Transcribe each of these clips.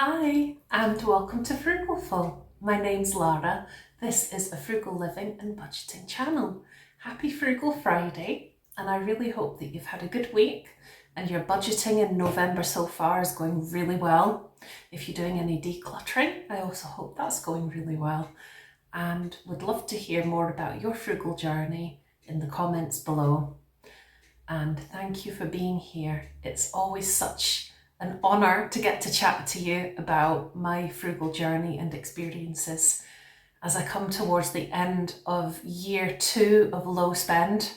Hi, and welcome to Frugalful. My name's Lara. This is a frugal living and budgeting channel. Happy Frugal Friday, and I really hope that you've had a good week and your budgeting in November so far is going really well. If you're doing any decluttering, I also hope that's going really well, and would love to hear more about your frugal journey in the comments below. And thank you for being here. It's always such an honour to get to chat to you about my frugal journey and experiences as I come towards the end of year 2 of low spend.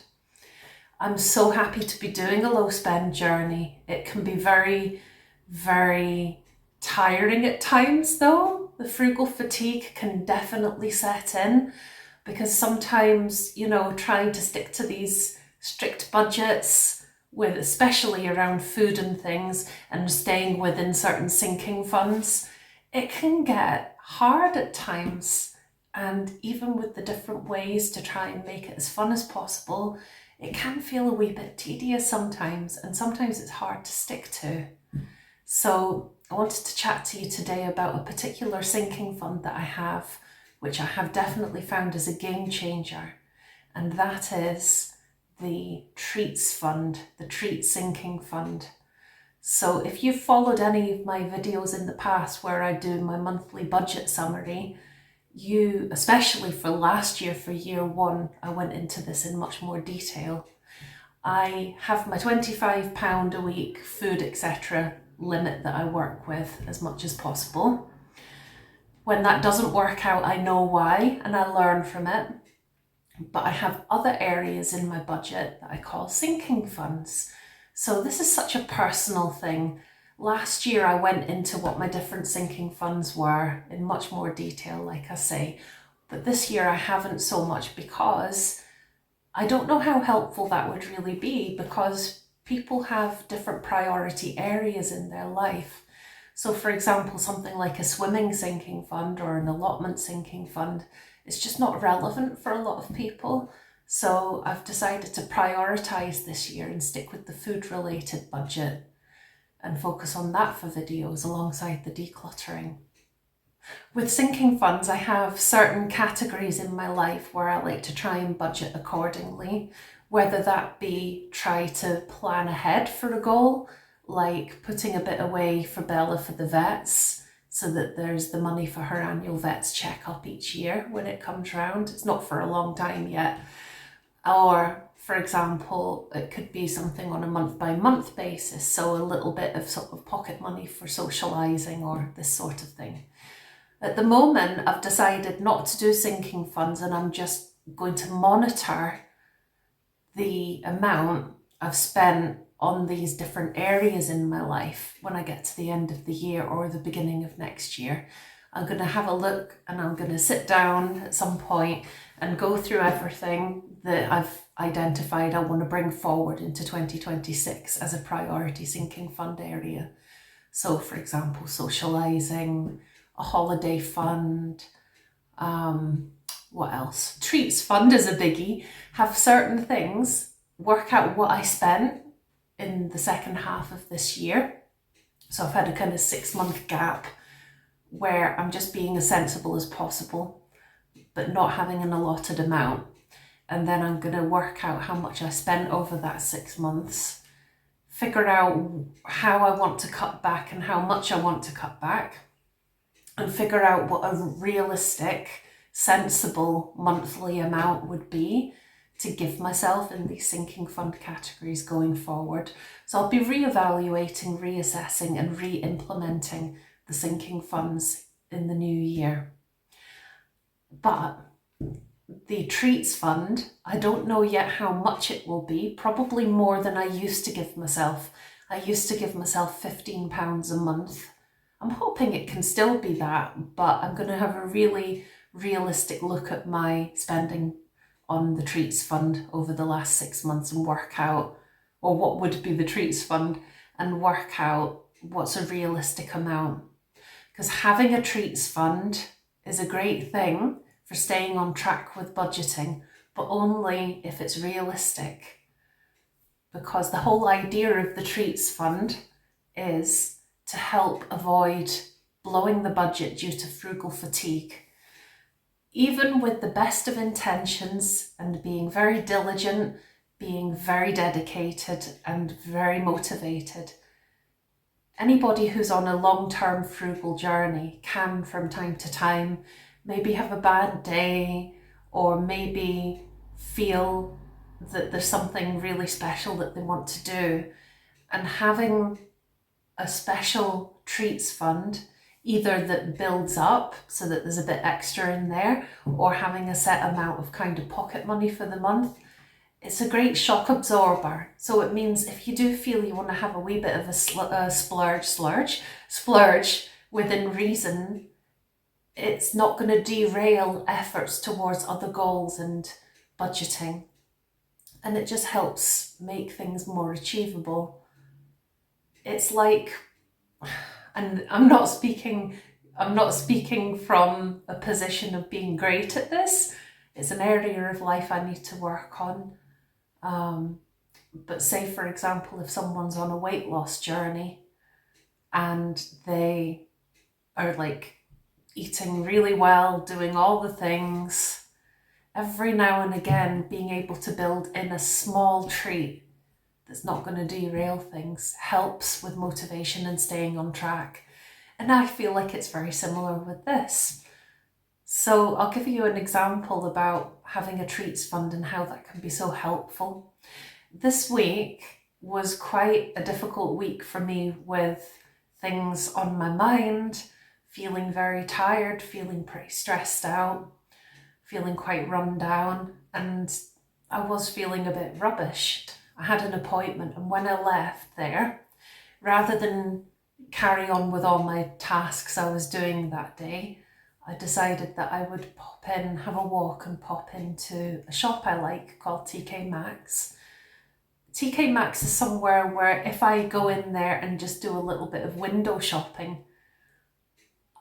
I'm so happy to be doing a low spend journey. It can be very, very tiring at times though. The frugal fatigue can definitely set in because sometimes, trying to stick to these strict budgets with especially around food and things and staying within certain sinking funds, it can get hard at times. And even with the different ways to try and make it as fun as possible, it can feel a wee bit tedious sometimes, and sometimes it's hard to stick to. So I wanted to chat to you today about a particular sinking fund that I have, which I have definitely found as a game changer, and that is the treats fund, the treat sinking fund. So if you've followed any of my videos in the past where I do my monthly budget summary, you, especially for last year, for year 1, I went into this in much more detail. I have my £25 a week food etc. limit that I work with as much as possible. When that doesn't work out, I know why and I learn from it. But I have other areas in my budget that I call sinking funds. So this is such a personal thing. Last year I went into what my different sinking funds were in much more detail, like I say, but this year I haven't so much because I don't know how helpful that would really be, because people have different priority areas in their life. So for example, something like a swimming sinking fund or an allotment sinking fund, it's just not relevant for a lot of people. So I've decided to prioritise this year and stick with the food related budget and focus on that for videos alongside the decluttering. With sinking funds, I have certain categories in my life where I like to try and budget accordingly, whether that be try to plan ahead for a goal, like putting a bit away for Bella for the vets, so that there's the money for her annual vet's checkup each year when it comes round. It's not for a long time yet. Or, for example, it could be something on a month-by-month basis, so a little bit of sort of pocket money for socialising or this sort of thing. At the moment, I've decided not to do sinking funds, and I'm just going to monitor the amount I've spent on these different areas in my life when I get to the end of the year or the beginning of next year. I'm going to have a look and I'm going to sit down at some point and go through everything that I've identified I want to bring forward into 2026 as a priority sinking fund area. So for example, socialising, a holiday fund, what else? Treats fund is a biggie. Have certain things, work out what I spent in the second half of this year. So I've had a kind of 6-month gap where I'm just being as sensible as possible, but not having an allotted amount. And then I'm going to work out how much I spent over that 6 months, figure out how I want to cut back and how much I want to cut back, and figure out what a realistic, sensible monthly amount would be to give myself in these sinking fund categories going forward. So I'll be reevaluating, reassessing and re-implementing the sinking funds in the new year. But the treats fund, I don't know yet how much it will be, probably more than I used to give myself. I used to give myself £15 a month. I'm hoping it can still be that, but I'm going to have a really realistic look at my spending on the treats fund over the last 6 months and work out, or what would be the treats fund, and work out what's a realistic amount. Because having a treats fund is a great thing for staying on track with budgeting, but only if it's realistic. Because the whole idea of the treats fund is to help avoid blowing the budget due to frugal fatigue. Even with the best of intentions and being very diligent, being very dedicated and very motivated, anybody who's on a long-term frugal journey can, from time to time, maybe have a bad day or maybe feel that there's something really special that they want to do. And having a special treats fund, either that builds up so that there's a bit extra in there, or having a set amount of kind of pocket money for the month, it's a great shock absorber. So it means if you do feel you want to have a wee bit of a splurge within reason, it's not going to derail efforts towards other goals and budgeting. And it just helps make things more achievable. It's like, and I'm not speaking from a position of being great at this. It's an area of life I need to work on. But say, for example, if someone's on a weight loss journey and they are like eating really well, doing all the things, every now and again being able to build in a small treat that's not going to derail things helps with motivation and staying on track. And I feel like it's very similar with this. So I'll give you an example about having a treats fund and how that can be so helpful. This week was quite a difficult week for me with things on my mind, feeling very tired, feeling pretty stressed out, feeling quite run down, and I was feeling a bit rubbish. I had an appointment, and when I left there, rather than carry on with all my tasks I was doing that day, I decided that I would pop in, have a walk and pop into a shop I like called TK Maxx. TK Maxx is somewhere where if I go in there and just do a little bit of window shopping,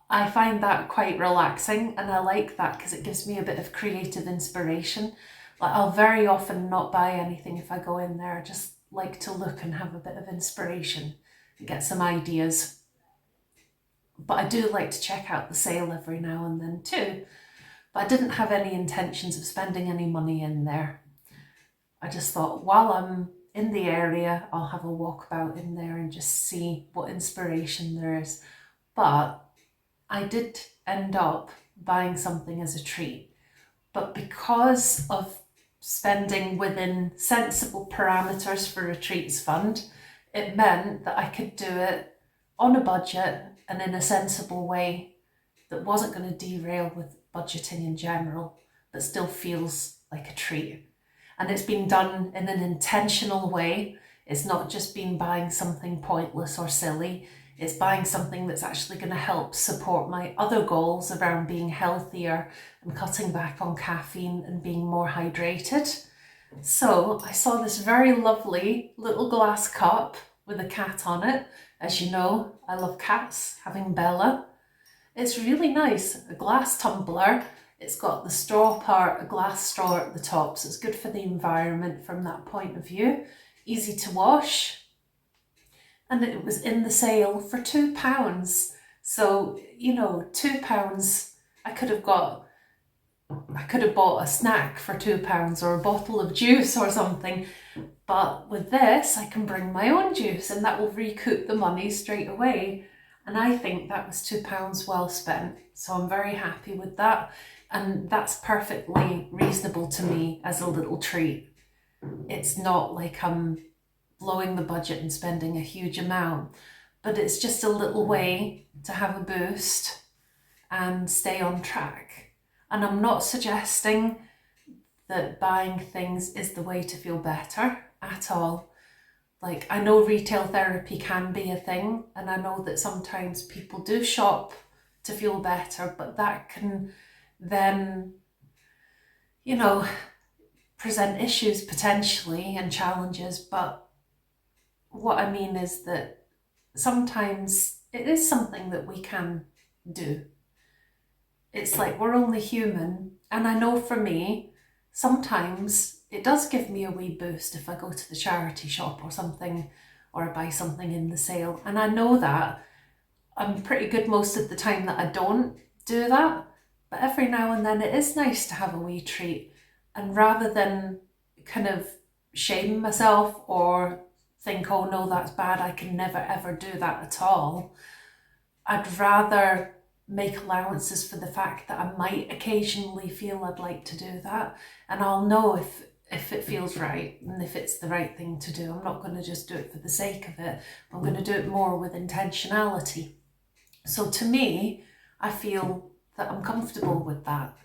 I find that quite relaxing, and I like that because it gives me a bit of creative inspiration. Like, I'll very often not buy anything if I go in there. I just like to look and have a bit of inspiration and get some ideas. But I do like to check out the sale every now and then too. But I didn't have any intentions of spending any money in there. I just thought, while I'm in the area, I'll have a walkabout in there and just see what inspiration there is. But I did end up buying something as a treat. But because of spending within sensible parameters for a treats fund, it meant that I could do it on a budget and in a sensible way that wasn't going to derail with budgeting in general, but still feels like a treat. And it's been done in an intentional way. It's not just been buying something pointless or silly. It's buying something that's actually going to help support my other goals around being healthier and cutting back on caffeine and being more hydrated. So I saw this very lovely little glass cup with a cat on it. As you know, I love cats, having Bella. It's really nice, a glass tumbler. It's got the straw part, a glass straw at the top, so it's good for the environment from that point of view. Easy to wash. And it was in the sale for £2. So, you know, £2, I could have bought a snack for £2 or a bottle of juice or something. But with this, I can bring my own juice and that will recoup the money straight away. And I think that was £2 well spent. So I'm very happy with that. And that's perfectly reasonable to me as a little treat. It's not like I'm blowing the budget and spending a huge amount, but it's just a little way to have a boost and stay on track. And I'm not suggesting that buying things is the way to feel better at all. Like, I know retail therapy can be a thing, and I know that sometimes people do shop to feel better, but that can then, you know, present issues potentially and challenges. But what I mean is that sometimes it is something that we can do. It's like, we're only human. And I know for me, sometimes it does give me a wee boost if I go to the charity shop or something, or I buy something in the sale. And I know that I'm pretty good most of the time that I don't do that, but every now and then it is nice to have a wee treat. And rather than kind of shame myself or think, oh no, that's bad, I can never ever do that at all, I'd rather make allowances for the fact that I might occasionally feel I'd like to do that, and I'll know if it feels right and if it's the right thing to do. I'm not going to just do it for the sake of it. I'm going to do it more with intentionality. So to me, I feel that I'm comfortable with that.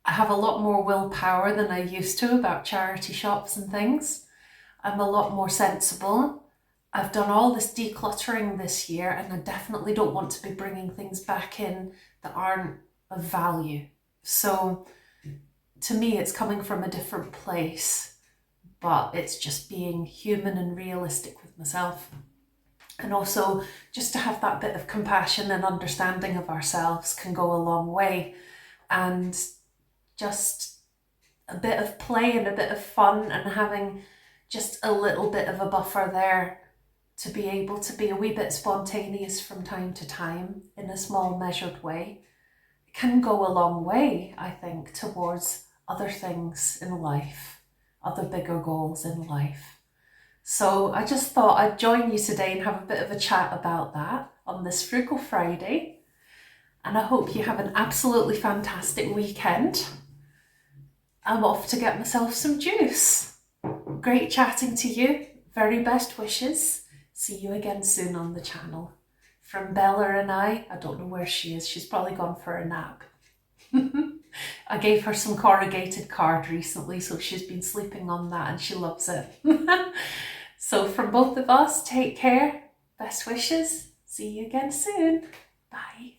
I have a lot more willpower than I used to about charity shops and things. I'm a lot more sensible. I've done all this decluttering this year, and I definitely don't want to be bringing things back in that aren't of value. So to me, it's coming from a different place, but it's just being human and realistic with myself. And also just to have that bit of compassion and understanding of ourselves can go a long way. And just a bit of play and a bit of fun and having just a little bit of a buffer there to be able to be a wee bit spontaneous from time to time in a small measured way can go a long way, I think, towards other things in life, other bigger goals in life. So I just thought I'd join you today and have a bit of a chat about that on this Frugal Friday. And I hope you have an absolutely fantastic weekend. I'm off to get myself some juice. Great chatting to you. Very best wishes. See you again soon on the channel. From Bella and I don't know where she is. She's probably gone for a nap. I gave her some corrugated card recently, so she's been sleeping on that and she loves it. So from both of us, take care. Best wishes. See you again soon. Bye.